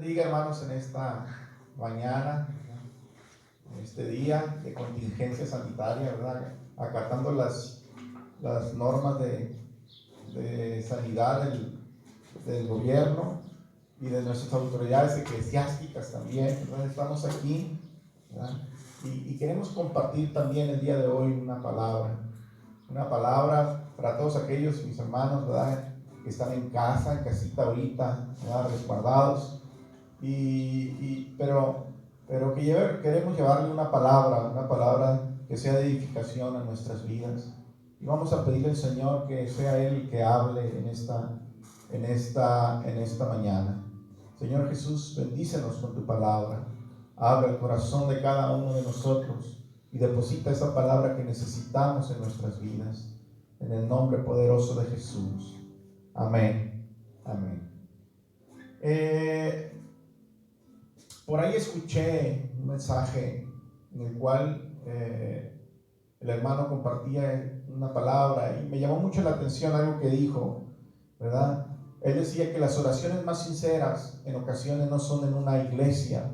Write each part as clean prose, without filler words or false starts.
bendiga, hermanos, en esta mañana, en este día de contingencia sanitaria, ¿verdad? Acatando las normas de sanidad del gobierno y de nuestras autoridades eclesiásticas también, ¿verdad? Estamos aquí, ¿verdad? Y queremos compartir también el día de hoy una palabra para todos aquellos, mis hermanos, ¿verdad?, que están en casa, en casita ahorita, ¿verdad?, resguardados, pero queremos llevarle una palabra que sea de edificación a nuestras vidas. Y vamos a pedirle al Señor que sea Él el que hable en esta mañana. Señor Jesús, bendícenos con tu palabra. Abre el corazón de cada uno de nosotros y deposita esa palabra que necesitamos en nuestras vidas. En el nombre poderoso de Jesús. Amén. Amén. Por ahí escuché un mensaje en el cual el hermano compartía una palabra y me llamó mucho la atención algo que dijo, ¿verdad? Él decía que las oraciones más sinceras en ocasiones no son en una iglesia,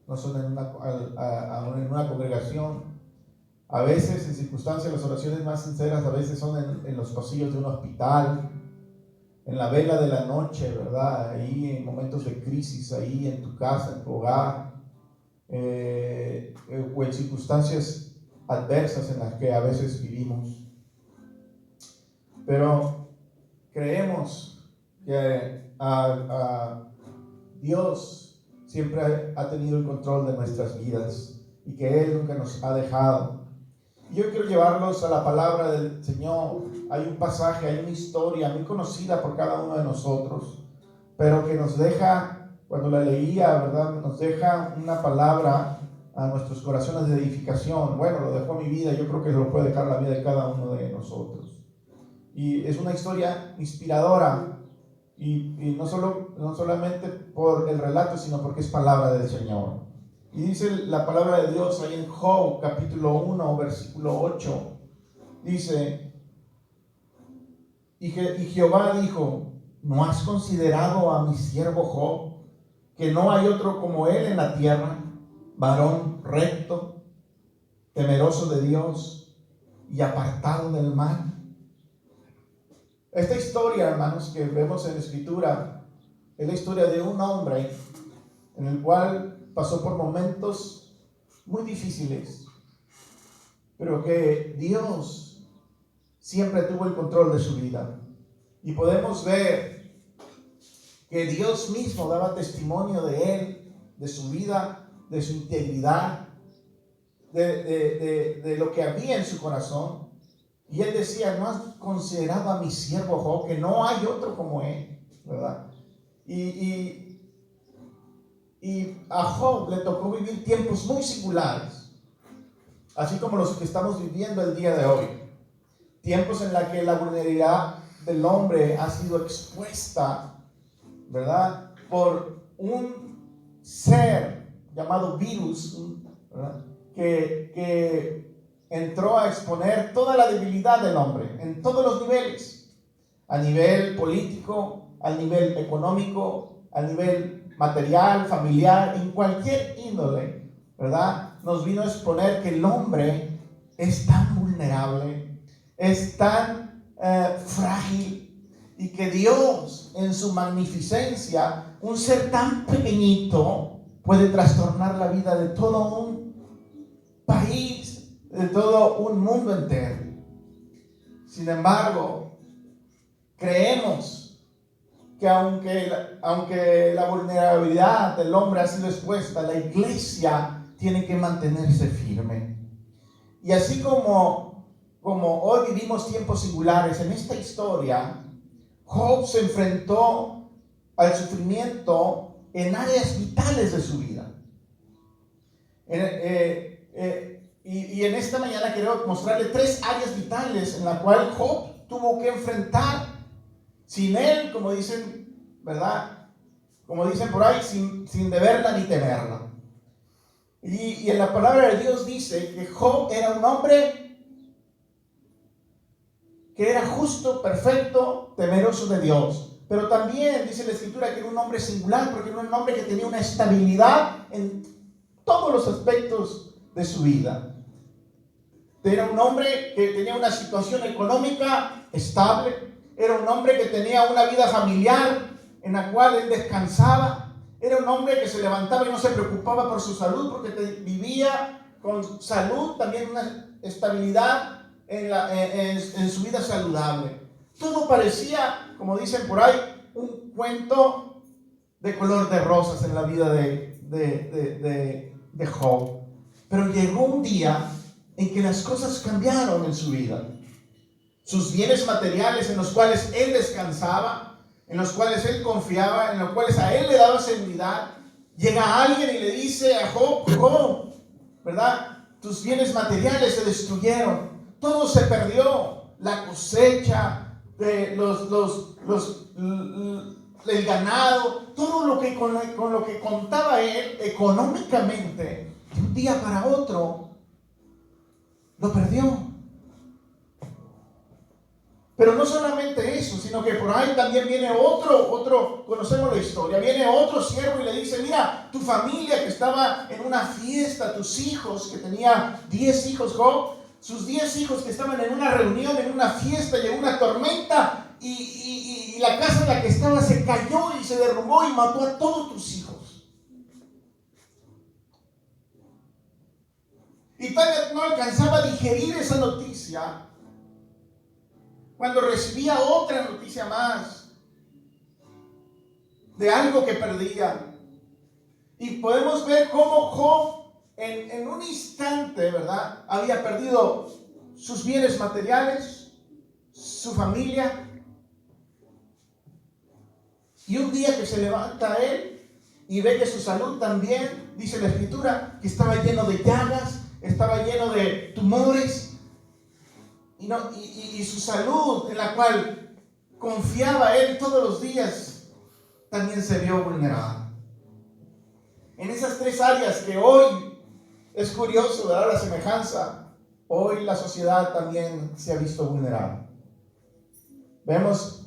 no son en una congregación. A veces, en circunstancias, las oraciones más sinceras a veces son en los pasillos de un hospital, en la vela de la noche, ¿verdad? Ahí en momentos de crisis, ahí en tu casa, en tu hogar, o en circunstancias adversas en las que a veces vivimos. Pero creemos que Dios siempre ha tenido el control de nuestras vidas y que Él nunca nos ha dejado. Y yo quiero llevarlos a la palabra del Señor. Hay un pasaje, hay una historia muy conocida por cada uno de nosotros, pero que nos deja, cuando la leía, ¿verdad?, nos deja una palabra a nuestros corazones de edificación. Bueno, lo dejó a mi vida, yo creo que lo puede dejar la vida de cada uno de nosotros. Y es una historia inspiradora, y no solamente por el relato, sino porque es palabra del Señor. Y dice la palabra de Dios ahí en Job, capítulo 1, versículo 8. Dice, y Jehová dijo, ¿no has considerado a mi siervo Job, que no hay otro como él en la tierra, varón recto, temeroso de Dios y apartado del mal? Esta historia, hermanos, que vemos en la Escritura, es la historia de un hombre en el cual pasó por momentos muy difíciles, pero que Dios siempre tuvo el control de su vida. Y podemos ver que Dios mismo daba testimonio de él, de su vida, de su integridad, de lo que había en su corazón. Y él decía, ¿no has considerado a mi siervo Job, que no hay otro como él? ¿Verdad? Y a Job le tocó vivir tiempos muy singulares, así como los que estamos viviendo el día de hoy. Tiempos en los que la vulnerabilidad del hombre ha sido expuesta, ¿verdad?, por un ser llamado virus, ¿verdad?, que entró a exponer toda la debilidad del hombre en todos los niveles, a nivel político, a nivel económico, a nivel material, familiar, en cualquier índole, ¿verdad? Nos vino a exponer que el hombre es tan vulnerable, es tan frágil, y que Dios, en su magnificencia, un ser tan pequeñito puede trastornar la vida de todo un país, de todo un mundo entero. Sin embargo, creemos que aunque la vulnerabilidad del hombre ha sido expuesta, la iglesia tiene que mantenerse firme. Y así como hoy vivimos tiempos singulares, en esta historia, Job se enfrentó al sufrimiento en áreas vitales de su vida. Y en esta mañana quiero mostrarle 3 áreas vitales en las cuales Job tuvo que enfrentar. Sin él, como dicen, ¿verdad?, como dicen por ahí, sin deberla ni temerla. Y en la palabra de Dios dice que Job era un hombre que era justo, perfecto, temeroso de Dios. pero también dice la Escritura que era un hombre singular, porque era un hombre que tenía una estabilidad en todos los aspectos de su vida. Era un hombre que tenía una situación económica estable, era un hombre que tenía una vida familiar en la cual él descansaba, era un hombre que se levantaba y no se preocupaba por su salud porque vivía con salud, también una estabilidad en su vida saludable. Todo parecía, como dicen por ahí, un cuento de color de rosas en la vida de Job. Pero llegó un día en que las cosas cambiaron en su vida. Sus bienes materiales en los cuales él descansaba, en los cuales él confiaba, en los cuales a él le daba seguridad. Llega alguien y le dice a Job: Job, ¿verdad? Tus bienes materiales se destruyeron, todo se perdió, la cosecha, el ganado, todo lo que con lo que contaba él económicamente, de un día para otro lo perdió. Pero no solamente eso, sino que por ahí también viene otro, conocemos la historia, viene otro siervo y le dice: mira, tu familia que estaba en una fiesta, tus hijos, que tenía 10 hijos Job, sus 10 hijos que estaban en una reunión, en una fiesta, llegó una tormenta y la casa en la que estaba se cayó y se derrumbó y mató a todos tus hijos. Y todavía no alcanzaba a digerir esa noticia cuando recibía otra noticia más de algo que perdía. Y podemos ver cómo Job en un instante, ¿verdad?, había perdido sus bienes materiales, su familia. Y un día que se levanta él y ve que su salud también, dice la Escritura, que estaba lleno de llagas, estaba lleno de tumores, y su salud, en la cual confiaba él todos los días, también se vio vulnerada. En esas tres áreas que hoy es curioso dar la semejanza, hoy la sociedad también se ha visto vulnerada. Vemos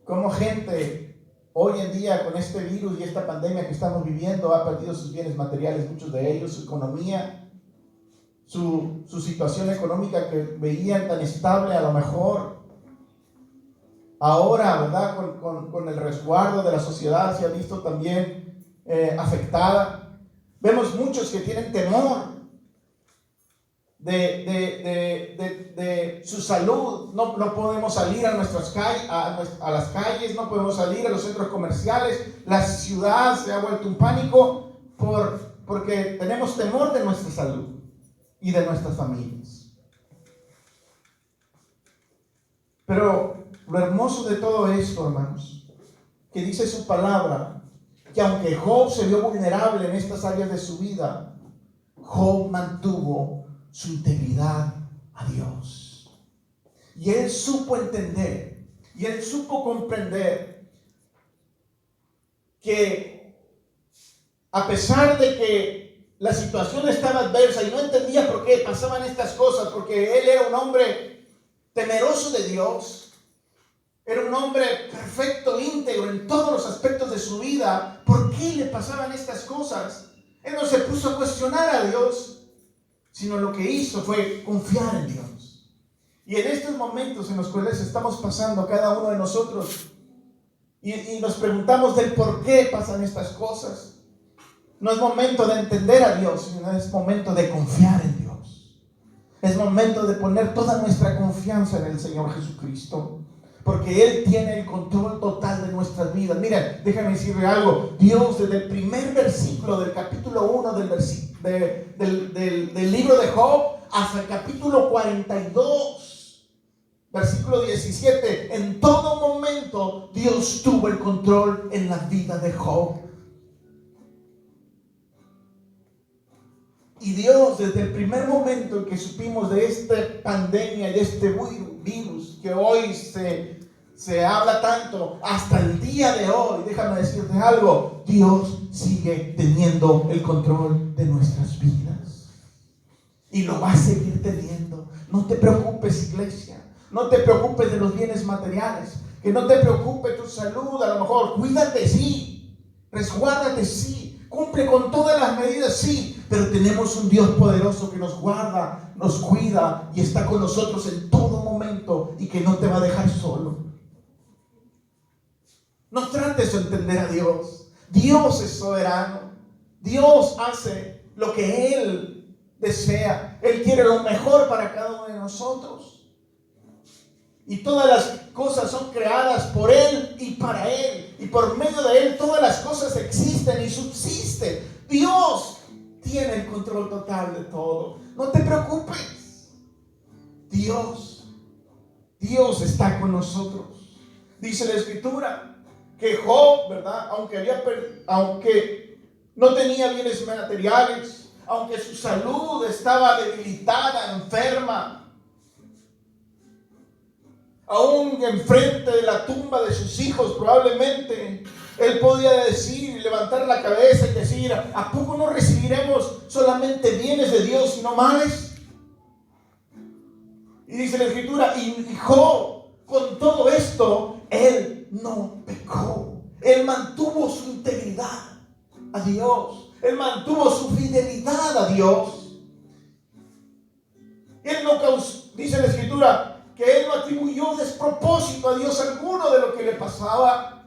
cómo gente hoy en día, con este virus y esta pandemia que estamos viviendo, ha perdido sus bienes materiales, muchos de ellos, su economía, su situación económica que veían tan estable, a lo mejor ahora, ¿verdad?, con el resguardo de la sociedad se ha visto también afectada. Vemos muchos que tienen temor de su salud. No podemos salir a nuestras calles, a las calles, no podemos salir a los centros comerciales. La ciudad se ha vuelto un pánico porque tenemos temor de nuestra salud y de nuestras familias. Pero lo hermoso de todo esto, hermanos, que dice su palabra, que aunque Job se vio vulnerable en estas áreas de su vida, Job mantuvo su integridad a Dios. Y él supo entender, y él supo comprender que a pesar de que la situación estaba adversa y no entendía por qué pasaban estas cosas, porque él era un hombre temeroso de Dios, era un hombre perfecto, íntegro en todos los aspectos de su vida. ¿Por qué le pasaban estas cosas? Él no se puso a cuestionar a Dios, sino lo que hizo fue confiar en Dios. Y en estos momentos en los cuales estamos pasando cada uno de nosotros y nos preguntamos del por qué pasan estas cosas, no es momento de entender a Dios, sino es momento de confiar en Dios. Es momento de poner toda nuestra confianza en el Señor Jesucristo, porque Él tiene el control total de nuestras vidas. Miren, déjame decirle algo. Dios, desde el primer versículo del capítulo 1 del libro de Job hasta el capítulo 42, versículo 17, en todo momento Dios tuvo el control en la vida de Job. Y Dios, desde el primer momento en que supimos de esta pandemia y de este virus que hoy se habla tanto, hasta el día de hoy, déjame decirte algo, Dios sigue teniendo el control de nuestras vidas. Y lo va a seguir teniendo. No te preocupes, iglesia. No te preocupes de los bienes materiales. que no te preocupe tu salud, a lo mejor cuídate, sí, resguárdate, sí, cumple con todas las medidas, sí, pero tenemos un Dios poderoso que nos guarda, nos cuida y está con nosotros en todo momento y que no te va a dejar solo. No trates de entender a Dios. Dios es soberano. Dios hace lo que Él desea. Él quiere lo mejor para cada uno de nosotros. Y todas las cosas son creadas por Él y para Él. Y por medio de Él todas las cosas existen y subsisten. Dios tiene el control total de todo. No te preocupes. Dios está con nosotros. Dice la Escritura que Job, ¿verdad? Aunque no tenía bienes materiales, aunque su salud estaba debilitada, enferma, aún enfrente de la tumba de sus hijos, probablemente él podía decir, levantar la cabeza y decir: ¿a poco no recibiremos solamente bienes de Dios y no males? Y dice la Escritura, y Job, con todo esto, él no pecó. Él mantuvo su integridad a Dios. Él mantuvo su fidelidad a Dios. Él no causó, dice la Escritura, que él no atribuyó despropósito a Dios alguno de lo que le pasaba,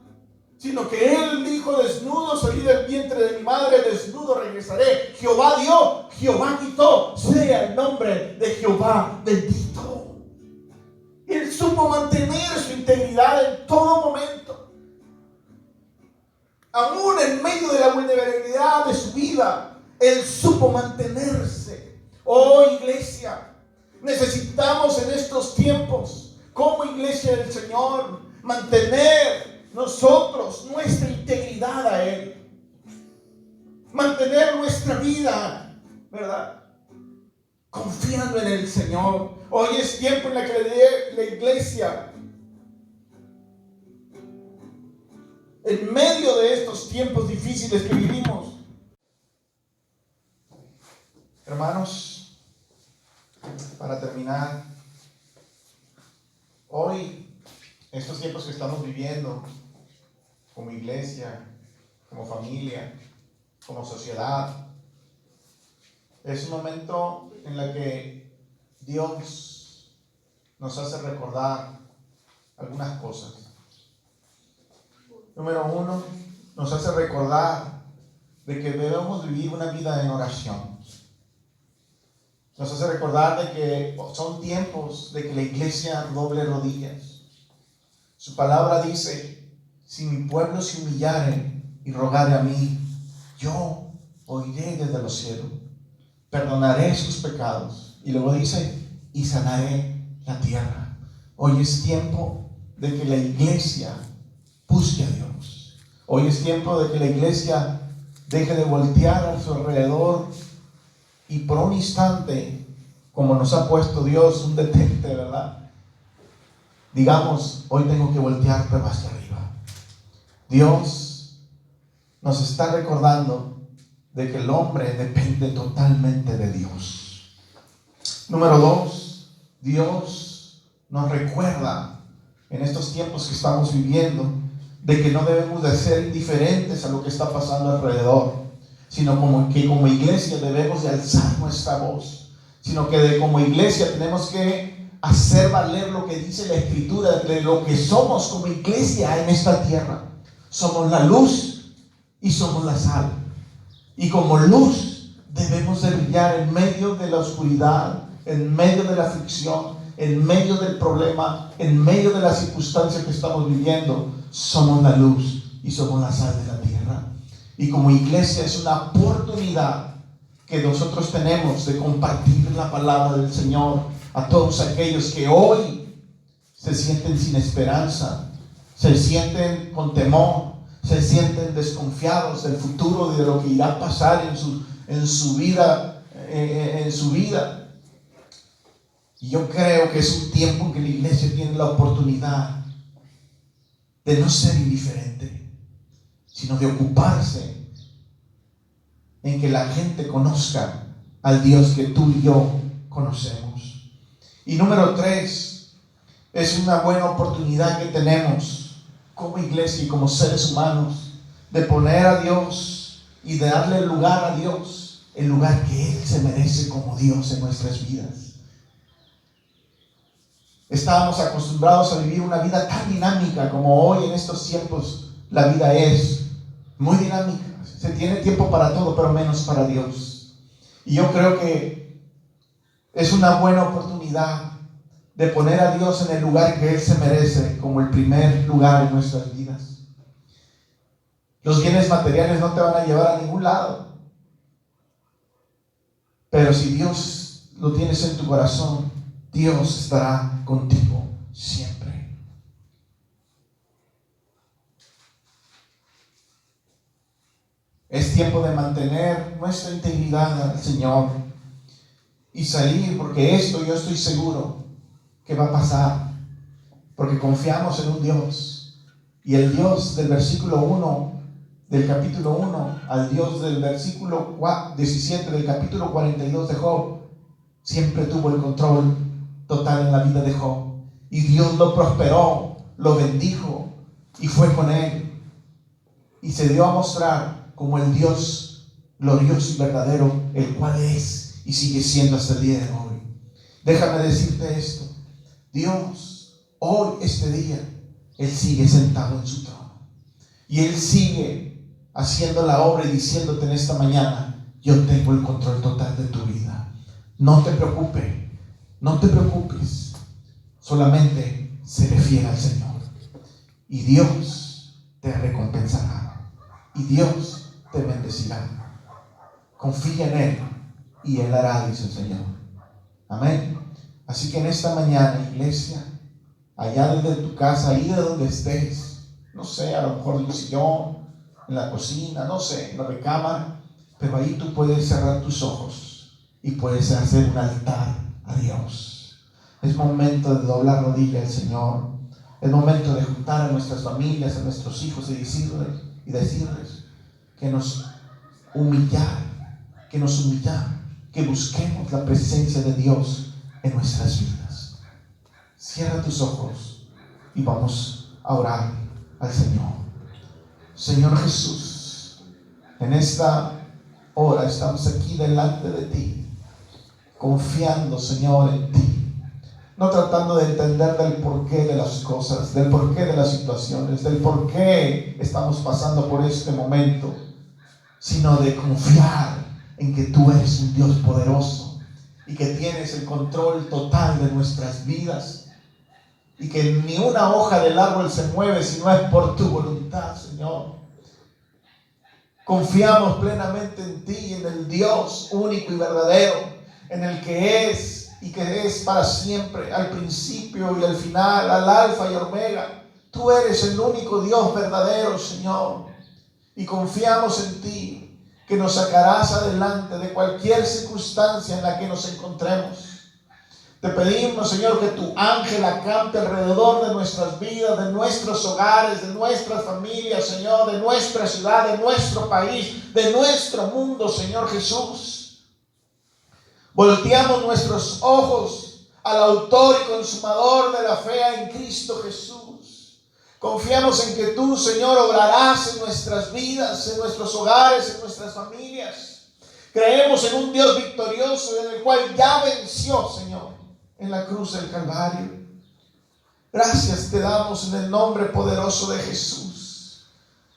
sino que él dijo: desnudo salí del vientre de mi madre, desnudo regresaré. Jehová dio, Jehová quitó, sea el nombre de Jehová bendito. Él supo mantener su integridad en todo momento, aún en medio de la vulnerabilidad de su vida. Él supo mantenerse. Oh, iglesia, necesitamos en estos tiempos, como iglesia del Señor, mantener nosotros nuestra integridad a Él, mantener nuestra vida, ¿verdad?, confiando en el Señor. Hoy es tiempo en el que la iglesia, en medio de estos tiempos difíciles que vivimos, hermanos, para terminar, hoy, estos tiempos que estamos viviendo, como iglesia, como familia, como sociedad, es un momento en el que Dios nos hace recordar algunas cosas. Número uno, nos hace recordar de que debemos vivir una vida en oración. Nos hace recordar de que son tiempos de que la iglesia doble rodillas. Su palabra dice: si mi pueblo se humillare y rogare a mí, yo oiré desde los cielos, perdonaré sus pecados. Y luego dice: y sanaré la tierra. Hoy es tiempo de que la iglesia busque a Dios. Hoy es tiempo de que la iglesia deje de voltear a su alrededor y por un instante, como nos ha puesto Dios un detente, ¿verdad?, digamos: hoy tengo que voltear pero hacia arriba. Dios nos está recordando de que el hombre depende totalmente de Dios. Número dos, Dios nos recuerda en estos tiempos que estamos viviendo de que no debemos de ser indiferentes a lo que está pasando alrededor, sino que como iglesia debemos de alzar nuestra voz, sino que como iglesia tenemos que hacer valer lo que dice la Escritura de lo que somos como iglesia en esta tierra. Somos la luz y somos la sal. Y como luz debemos de brillar en medio de la oscuridad, en medio de la aflicción, en medio del problema, en medio de las circunstancias que estamos viviendo. Somos la luz y somos la sal de la tierra. Y como iglesia es una oportunidad que nosotros tenemos de compartir la palabra del Señor a todos aquellos que hoy se sienten sin esperanza, se sienten con temor, se sienten desconfiados del futuro, de lo que irá a pasar en su vida. Y yo creo que es un tiempo en que la iglesia tiene la oportunidad de no ser indiferente, sino de ocuparse en que la gente conozca al Dios que tú y yo conocemos. Y número tres, Es una buena oportunidad que tenemos como iglesia y como seres humanos de poner a Dios y de darle lugar a Dios, el lugar que Él se merece como Dios en nuestras vidas. Estábamos acostumbrados a vivir una vida tan dinámica como hoy en estos tiempos la vida es muy dinámica. Se tiene tiempo para todo, pero menos para Dios. Y yo creo que es una buena oportunidad de poner a Dios en el lugar que Él se merece como el primer lugar en nuestras vidas. Los bienes materiales no te van a llevar a ningún lado, pero si Dios lo tienes en tu corazón, Dios estará contigo siempre. Es tiempo de mantener nuestra integridad al Señor y salir, porque esto yo estoy seguro que va a pasar, porque confiamos en un Dios, y el Dios del versículo 1 del capítulo 1 al Dios del versículo 17 del capítulo 42 de Job siempre tuvo el control total en la vida de Job, y Dios lo prosperó, lo bendijo y fue con él, y se dio a mostrar como el Dios glorioso y verdadero, el cual es y sigue siendo hasta el día de hoy. Déjame decirte esto: Dios hoy, este día, Él sigue sentado en su trono, y Él sigue haciendo la obra y diciéndote en esta mañana: yo tengo el control total de tu vida. No te preocupes, no te preocupes, solamente seré fiel al Señor, y Dios te recompensará, y Dios te bendecirá. Confía en Él y Él hará, dice el Señor. Amén. Así que en esta mañana, iglesia, allá desde tu casa, ahí de donde estés, no sé, a lo mejor en un sillón, en la cocina, no sé, en la recámara, pero ahí tú puedes cerrar tus ojos y puedes hacer un altar a Dios. Es momento de doblar rodilla al Señor. Es momento de juntar a nuestras familias, a nuestros hijos y decirles que nos humillar, que busquemos la presencia de Dios en nuestras vidas. Cierra tus ojos y vamos a orar al Señor. Señor Jesús, en esta hora estamos aquí delante de ti, confiando, Señor, en ti, no tratando de entender del porqué de las cosas, del porqué de las situaciones, del porqué estamos pasando por este momento, sino de confiar en que tú eres un Dios poderoso y que tienes el control total de nuestras vidas, y que ni una hoja del árbol se mueve si no es por tu voluntad, Señor. Confiamos plenamente en ti, en el Dios único y verdadero, en el que es y que es para siempre, al principio y al final, al alfa y omega. Tú eres el único Dios verdadero, Señor, y confiamos en ti, que nos sacarás adelante de cualquier circunstancia en la que nos encontremos. Te pedimos, Señor, que tu ángel acampe alrededor de nuestras vidas, de nuestros hogares, de nuestras familias, Señor, de nuestra ciudad, de nuestro país, de nuestro mundo, Señor Jesús. Volteamos nuestros ojos al autor y consumador de la fe, en Cristo Jesús. Confiamos en que tú, Señor, obrarás en nuestras vidas, en nuestros hogares, en nuestras familias. Creemos en un Dios victorioso, en el cual ya venció, Señor, en la cruz del Calvario. Gracias te damos en el nombre poderoso de Jesús.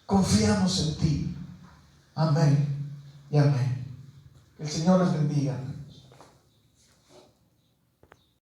Confiamos en ti. Amén y amén. Que el Señor les bendiga.